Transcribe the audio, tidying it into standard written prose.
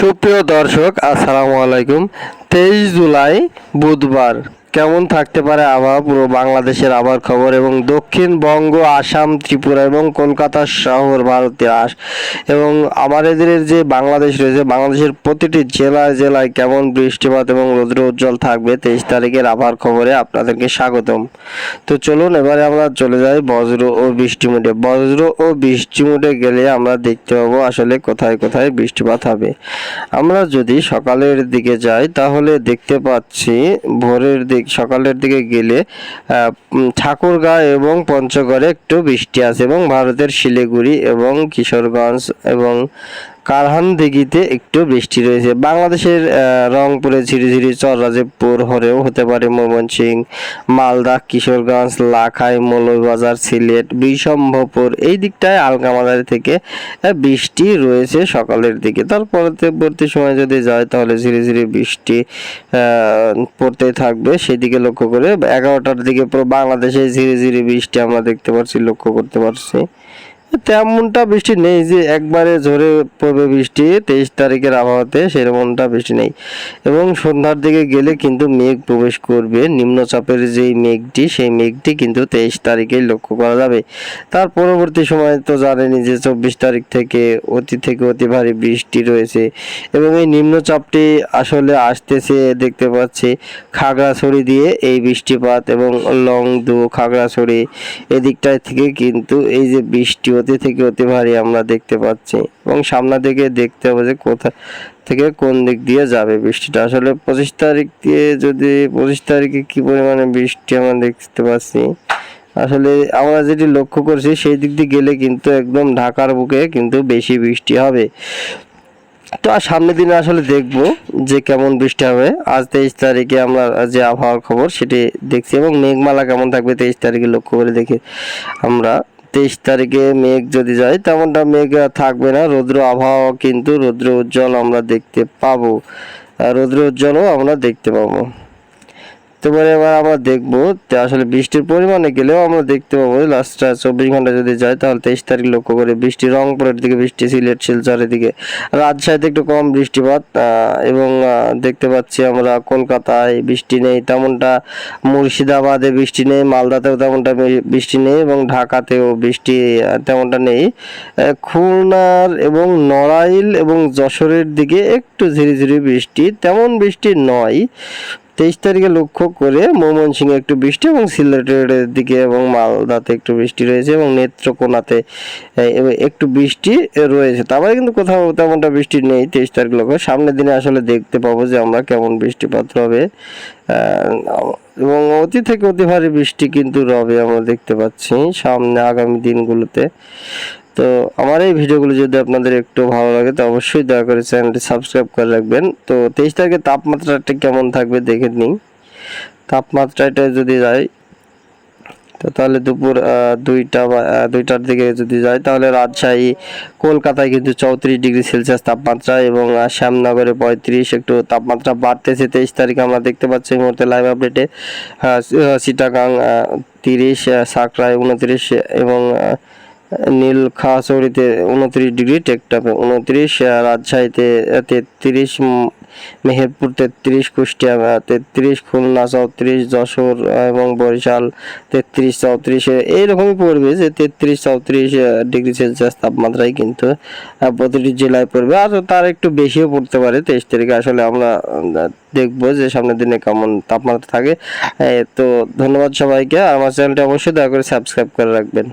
সুপ্রিয় দর্শক, আসসালামু আলাইকুম। 23 জুলাই বুধবার কেমন থাকতে পারে আবহাওয়া, পুরো বাংলাদেশের আবহাওয়ার খবর এবং দক্ষিণবঙ্গ, আসাম, ত্রিপুরা এবং কলকাতা শহর ভারতের এবং আমাদের যে বাংলাদেশ রয়েছে, বাংলাদেশের প্রতিটি জেলায় জেলায় কেমন বৃষ্টিপাত এবং রৌদ্র উজ্জ্বল থাকবে 23 তারিখের আবহাওয়ার খবরে আপনাদেরকে স্বাগতম। তো চলুন এবারে আমরা চলে যাই বজ্র ও বৃষ্টি মোডে। বজ্র ও বৃষ্টি মোডে গেলে আমরা দেখতে পাবো আসলে কোথায় কোথায় বৃষ্টিপাত হবে। আমরা যদি সকালের দিকে যাই তাহলে দেখতে পাচ্ছি সকালের দিকে গেলে ঠাকুরগাঁও এবং পঞ্চগড়ে একটু বৃষ্টি আছে এবং ভারতের শিলিগুড়ি এবং কিশোরগঞ্জ এবং কারহানদিঘিতে একটু বৃষ্টি রয়েছে। বাংলাদেশের রংপুরে ঝিরিঝিরি, চররাজপুর হরেও হতে পারে, ময়মনসিংহ, মালদা, কিশোরগঞ্জ, লাখাই, মৌলভীবাজার, সিলেট, বিশম্ভরপুর এই দিকটায় আলগামাদারি থেকে বৃষ্টি রয়েছে সকালের দিকে। তার পরবর্তী সময় যদি যায় তাহলে ঝিরিঝিরি বৃষ্টি পড়তে থাকবে। সেদিকে লক্ষ্য করে 11টার দিকে পুরো বাংলাদেশে ঝিরিঝিরি বৃষ্টি আমরা দেখতে পাচ্ছি, লক্ষ্য করতে পারছি। তেমনটা বৃষ্টি নেই যে একবারে ঝরে পড়বে বৃষ্টি 23 তারিখের আবহাওয়াতে, সেরকমটা বৃষ্টি নেই। এবং সন্ধ্যার দিকে গেলে কিন্তু মেঘ প্রবেশ করবে, নিম্নচাপের যেই মেঘটি, সেই মেঘটি কিন্তু 23 তারিখেই লক্ষ্য করা যাবে। তার পরবর্তী সময় তো জানেনই যে 24 তারিখ থেকে অতি ভারী বৃষ্টি রয়েছে এবং এই নিম্নচাপটি আসলে আসতেছে দেখতে পাচ্ছি খাগড়াছড়ি দিয়ে এই বৃষ্টিপাত এবং লংদু, খাগড়াছড়ি এদিকটায় থেকে কিন্তু এই যে বৃষ্টি অতি ভারী আমরা দেখতে পাচ্ছি এবং সামনে থেকে দেখতে হবে যে কোথা থেকে কোন দিক দিয়ে যাবে বৃষ্টিটা। আসলে 25 তারিখে কি পরিমাণে বৃষ্টি আমরা দেখতে পাচ্ছি, আসলে আমরা যেটি লক্ষ্য করছি সেই দিক দিয়ে গেলে কিন্তু একদম ঢাকার বুকে কিন্তু বেশি বৃষ্টি হবে। তো আর সামনের দিনে আসলে দেখব যে কেমন বৃষ্টি হবে। আজ 23 তারিখে আমরা যে আবহাওয়ার খবর সেটি দেখছি এবং মেঘমালা কেমন থাকবে 23 তারিখে লক্ষ্য করে দেখি আমরা। 23 তারিখে মেঘ যদি যায় তেমনটা মেঘ থাকবে না, রৌদ্র আবহাওয়া কিন্তু রৌদ্র উজ্জ্বল আমরা দেখতে পাবো, রৌদ্র উজ্জ্বলও আমরা দেখতে পাবো। তারপরে এবার আমরা দেখবো আসলে বৃষ্টির পরিমাণে গেলেও আমরা দেখতে পাবো লাস্ট 24 ঘন্টা যদি যায় তাহলে 23 তারিখ লক্ষ্য করে বৃষ্টি রংপুরের দিকে বৃষ্টি, সিলেট, শিলচরের দিকে, রাজশাহীতে একটু কম বৃষ্টিপাত এবং দেখতে পাচ্ছি আমরা কলকাতায় বৃষ্টি নেই তেমনটা, মুর্শিদাবাদে বৃষ্টি নেই, মালদাতেও তেমনটা বৃষ্টি নেই এবং ঢাকাতেও বৃষ্টি তেমনটা নেই। খুলনার এবং নড়াইল এবং যশোরের দিকে একটু ঝিরিঝিরি বৃষ্টি, তেমন বৃষ্টি নয়। 23 তারিখে লক্ষ্য করে ময়মনসিংহে একটু বৃষ্টি এবং সিলেটের দিকে এবং মালদাতে একটু বৃষ্টি রয়েছে এবং নেত্রকোনাতে একটু বৃষ্টি রয়েছে। তারপরে কিন্তু কোথাও তেমনটা বৃষ্টি নেই 23 তারিখ লক্ষ্য। সামনের দিনে আসলে দেখতে পাবো যে আমরা কেমন বৃষ্টিপাত হবে এবং অতি ভারী বৃষ্টি কিন্তু রবে আমরা দেখতে পাচ্ছি সামনে আগামী দিনগুলোতে। তো আমার এই ভিডিওগুলো যদি আপনাদের একটু ভালো লাগে তো অবশ্যই দয়া করে চ্যানেলটি সাবস্ক্রাইব করে রাখবেন। তো 23 তারিখে তাপমাত্রাটা কেমন থাকবে দেখে নিন। তাপমাত্রাটা যদি যায় তো তাহলে দুপুর 2টার দিকে যদি যায় তাহলে রাজশাহী, কলকাতায় কিন্তু 34 ডিগ্রি সেলসিয়াস তাপমাত্রা এবং শ্যামনগরে 35, একটু তাপমাত্রা বাড়তেছে 23 তারিখে আমরা দেখতে পাচ্ছি এই মুহূর্তে লাইভ আপডেটে। চিটাগাং 30, সাকরায় 29 এবং নীলখাছড়িতে 29 ডিগ্রি, টেকটাপে 29, রাজশাহীতে 33, মেহেরপুর 33, কুষ্টিয়া 33, খুলনা 34, যশোর এবং বরিশাল 33, 34 এইরকমই পড়বে যে 33, 34 ডিগ্রি সেলসিয়াস তাপমাত্রায় কিন্তু প্রতিটি জেলায় পড়বে, আর তার একটু বেশিও পড়তে পারে 23 তারিখে। আসলে আমরা দেখবো যে সামনের দিনে কেমন তাপমাত্রা থাকে। তো ধন্যবাদ সবাইকে, আমার চ্যানেলটি অবশ্যই দয়া করে সাবস্ক্রাইব করে রাখবেন।